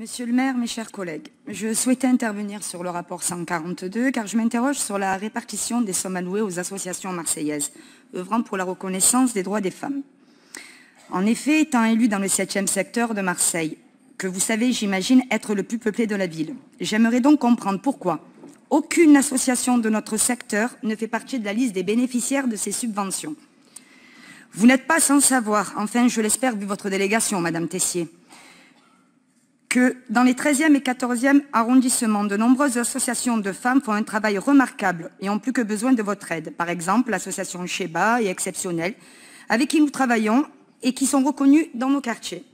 Monsieur le maire, mes chers collègues, je souhaitais intervenir sur le rapport 142 car je m'interroge sur la répartition des sommes allouées aux associations marseillaises œuvrant pour la reconnaissance des droits des femmes. En effet, étant élu dans le 7e secteur de Marseille, que vous savez, j'imagine, être le plus peuplé de la ville, j'aimerais donc comprendre pourquoi aucune association de notre secteur ne fait partie de la liste des bénéficiaires de ces subventions. Vous n'êtes pas sans savoir, enfin je l'espère vu votre délégation, Madame Tessier, que dans les 13e et 14e arrondissements, de nombreuses associations de femmes font un travail remarquable et ont plus que besoin de votre aide. Par exemple, l'association Sheba et Exceptionnelle, avec qui nous travaillons et qui sont reconnues dans nos quartiers.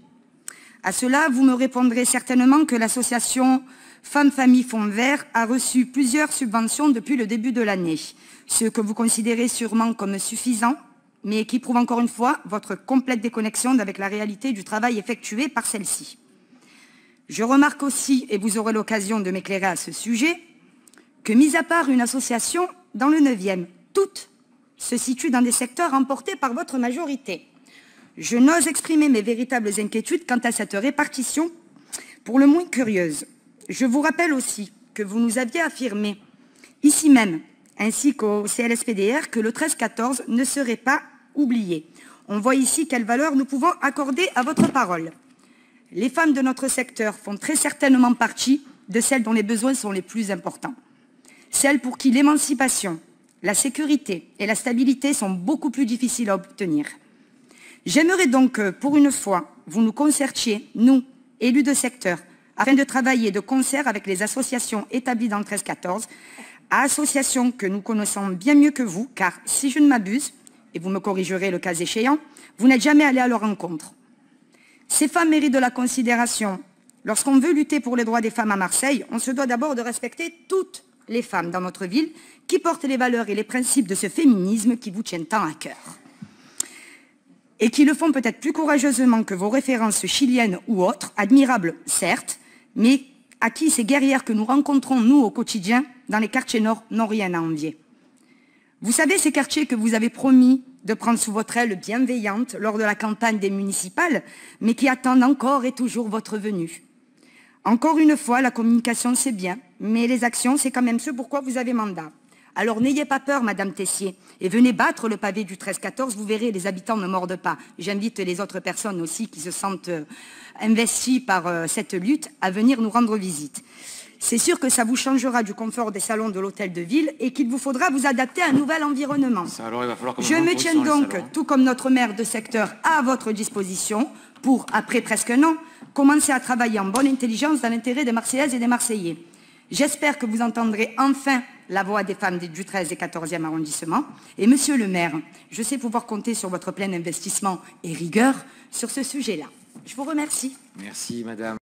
À cela, vous me répondrez certainement que l'association Femmes Famille Fond Vert a reçu plusieurs subventions depuis le début de l'année, ce que vous considérez sûrement comme suffisant, mais qui prouve encore une fois votre complète déconnexion avec la réalité du travail effectué par celle-ci. Je remarque aussi, et vous aurez l'occasion de m'éclairer à ce sujet, que mis à part une association dans le 9e, toutes se situent dans des secteurs emportés par votre majorité. Je n'ose exprimer mes véritables inquiétudes quant à cette répartition, pour le moins curieuse. Je vous rappelle aussi que vous nous aviez affirmé, ici même, ainsi qu'au CLSPDR, que le 13-14 ne serait pas oublié. On voit ici quelle valeur nous pouvons accorder à votre parole. Les femmes de notre secteur font très certainement partie de celles dont les besoins sont les plus importants. Celles pour qui l'émancipation, la sécurité et la stabilité sont beaucoup plus difficiles à obtenir. J'aimerais donc que, pour une fois, vous nous concertiez, nous, élus de secteur, afin de travailler de concert avec les associations établies dans le 13-14, associations que nous connaissons bien mieux que vous, car si je ne m'abuse, et vous me corrigerez le cas échéant, vous n'êtes jamais allé à leur rencontre. Ces femmes méritent de la considération. Lorsqu'on veut lutter pour les droits des femmes à Marseille, on se doit d'abord de respecter toutes les femmes dans notre ville qui portent les valeurs et les principes de ce féminisme qui vous tiennent tant à cœur. Et qui le font peut-être plus courageusement que vos références chiliennes ou autres, admirables certes, mais à qui ces guerrières que nous rencontrons, nous, au quotidien, dans les quartiers nord, n'ont rien à envier. Vous savez, ces quartiers que vous avez promis de prendre sous votre aile bienveillante lors de la campagne des municipales, mais qui attendent encore et toujours votre venue. Encore une fois, la communication, c'est bien, mais les actions, c'est quand même ce pourquoi vous avez mandat. Alors n'ayez pas peur, Madame Tessier, et venez battre le pavé du 13-14, vous verrez, les habitants ne mordent pas. J'invite les autres personnes aussi qui se sentent investies par cette lutte à venir nous rendre visite. C'est sûr que ça vous changera du confort des salons de l'hôtel de ville et qu'il vous faudra vous adapter à un nouvel environnement. Je me tiens donc, tout comme notre maire de secteur, à votre disposition pour, après presque un an, commencer à travailler en bonne intelligence dans l'intérêt des Marseillaises et des Marseillais. J'espère que vous entendrez enfin la voix des femmes du 13 et 14e arrondissement. Et monsieur le maire, je sais pouvoir compter sur votre plein investissement et rigueur sur ce sujet-là. Je vous remercie. Merci, madame.